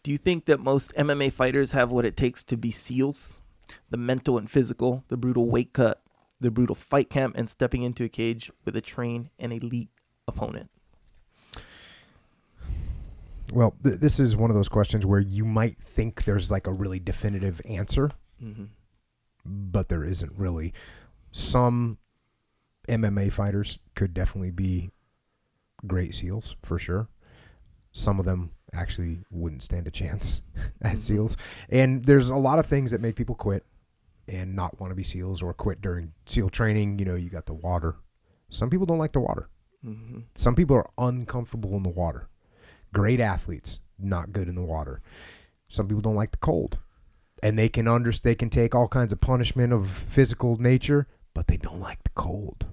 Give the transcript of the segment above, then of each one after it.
Do you think that most MMA fighters have what it takes to be SEALs? The mental and physical, the brutal weight cut, the brutal fight camp, and stepping into a cage with a trained and elite opponent? Well, this is one of those questions where you might think there's like a really definitive answer, but there isn't really. Some MMA fighters could definitely be great SEALs, for sure. Some of them actually wouldn't stand a chance as SEALs. And there's a lot of things that make people quit and not want to be SEALs or quit during SEAL training. You know, you got the water. Some people don't like the water. Some people are uncomfortable in the water. Great athletes, not good in the water. Some people don't like the cold. And they can take all kinds of punishment of physical nature, but they don't like the cold.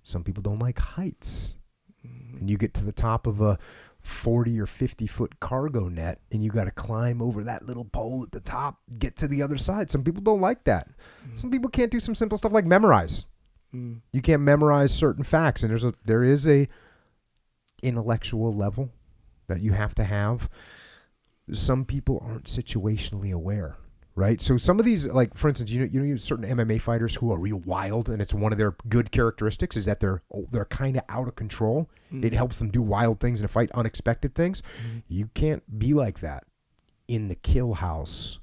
Some people don't like heights. And you get to the top of a 40 or 50 foot cargo net and you got to climb over that little pole at the top, get to the other side. Some people don't like that. Some people can't do some simple stuff like memorize. You can't memorize certain facts, and there is a intellectual level that you have to have. Some people aren't situationally aware, right? So some of these, like for instance, you know certain MMA fighters who are real wild, and it's one of their good characteristics is that they're kind of out of control. It helps them do wild things in a fight, unexpected things. You can't be like that in the kill house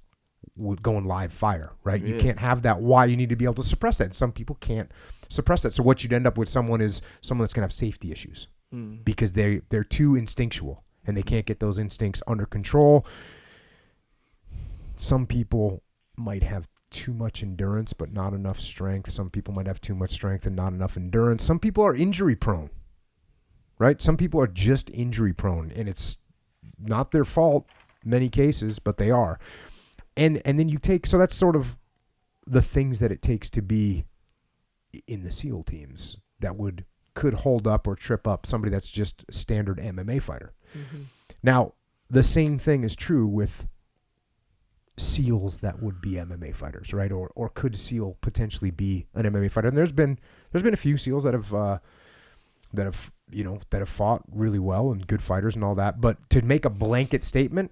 with going live fire, right? You can't have that. Why? You need to be able to suppress that. And some people can't suppress that. So what you'd end up with is someone that's going to have safety issues because they're too instinctual and they can't get those instincts under control. Some people might have too much endurance but not enough strength. Some people might have too much strength and not enough endurance. Some people are injury prone, right? Some people are just injury prone, and it's not their fault in many cases, but they are. And then so that's sort of the things that it takes to be in the SEAL teams that could hold up or trip up somebody that's just a standard MMA fighter. Now, the same thing is true with SEALs that would be MMA fighters, right? Or could SEAL potentially be an MMA fighter? And there's been a few SEALs that have fought really well and good fighters and all that. But to make a blanket statement,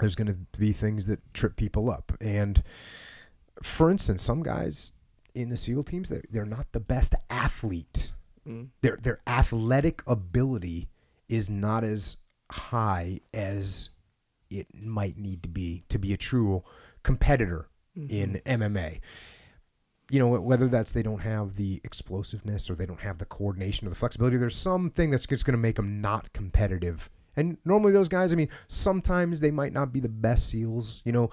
there's going to be things that trip people up. And for instance, some guys in the SEAL teams, they're not the best athlete. Their athletic ability is not as high as it might need to be a true competitor in MMA. You know, whether that's they don't have the explosiveness or they don't have the coordination or the flexibility, there's something that's just going to make them not competitive. And normally those guys, I mean, sometimes they might not be the best SEALs, you know,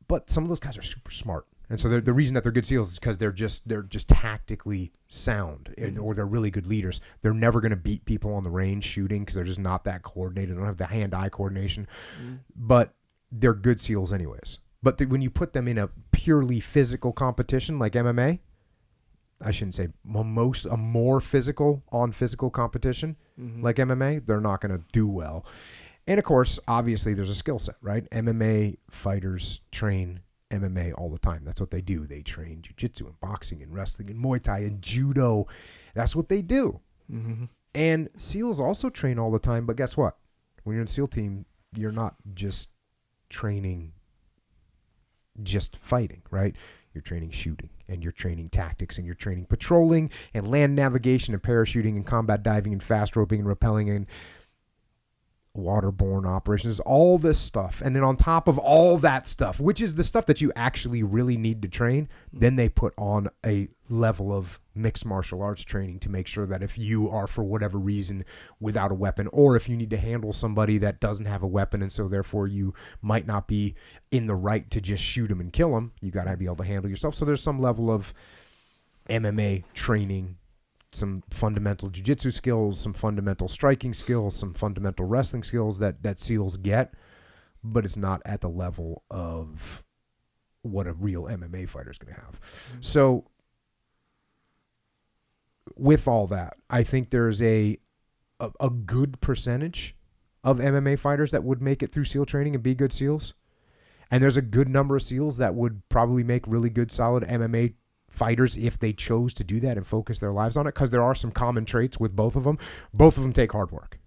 but some of those guys are super smart. And so the reason that they're good SEALs is because they're just tactically sound, or they're really good leaders. They're never going to beat people on the range shooting because they're just not that coordinated. They don't have the hand-eye coordination. But they're good SEALs anyways. But when you put them in a purely physical competition like MMA, I shouldn't say a more physical competition like MMA, they're not going to do well. And of course, obviously there's a skill set, right? MMA fighters train MMA all the time. That's what they do. They train jiu-jitsu and boxing and wrestling and Muay Thai and judo. That's what they do. And SEALs also train all the time, but guess what? When you're in a SEAL team, you're not just training just fighting, right? You're training shooting, and you're training tactics, and you're training patrolling and land navigation and parachuting and combat diving and fast roping and rappelling and waterborne operations, all this stuff. And then on top of all that stuff, which is the stuff that you actually really need to train, then they put on a level of mixed martial arts training to make sure that if you are for whatever reason without a weapon, or if you need to handle somebody that doesn't have a weapon and so therefore you might not be in the right to just shoot them and kill them, you got to be able to handle yourself. So there's some level of MMA training, some fundamental jiu-jitsu skills, some fundamental striking skills, some fundamental wrestling skills that SEALs get, but it's not at the level of what a real MMA fighter is going to have. So with all that, I think there's a good percentage of MMA fighters that would make it through SEAL training and be good SEALs. And there's a good number of SEALs that would probably make really good, solid MMA fighters if they chose to do that and focus their lives on it, because there are some common traits with both of them. Both of them take hard work.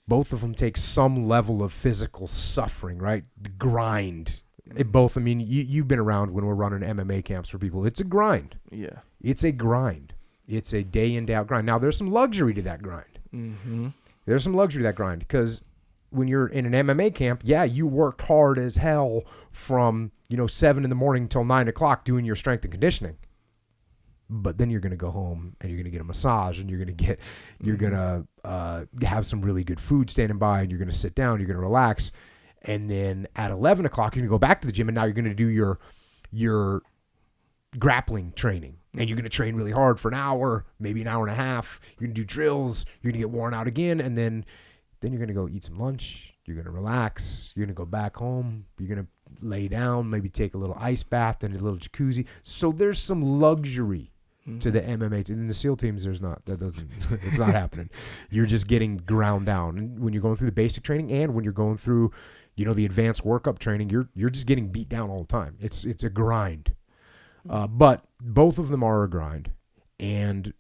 Both of them take some level of physical suffering, right? The grind. Both, I mean, you've been around when we're running MMA camps for people. It's a grind. Yeah. It's a grind. It's a day in, day out grind. Now, there's some luxury to that grind. Mm-hmm. There's some luxury to that grind because when you're in an MMA camp, yeah, you worked hard as hell from 7 in the morning till 9 o'clock doing your strength and conditioning. But then you're going to go home and you're going to get a massage and you're going to have some really good food standing by and you're going to sit down, you're going to relax. And then at 11 o'clock, you're going to go back to the gym and now you're going to do your grappling training. And you're going to train really hard for an hour, maybe an hour and a half. You're going to do drills. You're going to get worn out again. And then you're going to go eat some lunch. You're going to relax. You're going to go back home. You're going to lay down, maybe take a little ice bath and a little jacuzzi. So there's some luxury to the MMA. In the SEAL teams, there's not. It's not happening. You're just getting ground down. And when you're going through the basic training and when you're going through, the advanced workup training, you're just getting beat down all the time. It's a grind. But both of them are a grind, and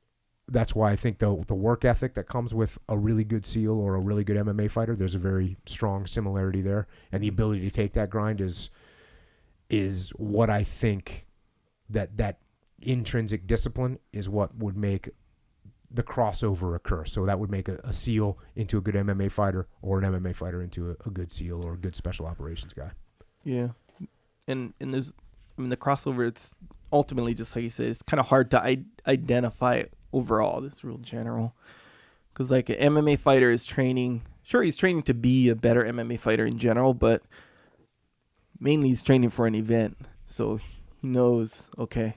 that's why I think the work ethic that comes with a really good SEAL or a really good MMA fighter, there's a very strong similarity there, and the ability to take that grind is what I think that intrinsic discipline is what would make the crossover occur. So that would make a SEAL into a good MMA fighter or an MMA fighter into a good SEAL or a good special operations guy. Yeah, and there's. The crossover, it's ultimately just like you said, it's kind of hard to identify it overall. It's real general. Because like an MMA fighter is training, sure, he's training to be a better MMA fighter in general, but mainly he's training for an event. So he knows, okay,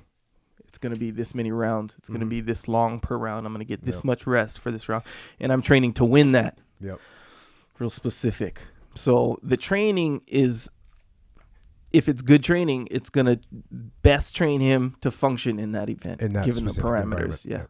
it's going to be this many rounds. It's going to be this long per round. I'm going to get this much rest for this round. And I'm training to win that. Yep. Real specific. So the training is... If it's good training, it's going to best train him to function in that event, given the parameters. Yeah.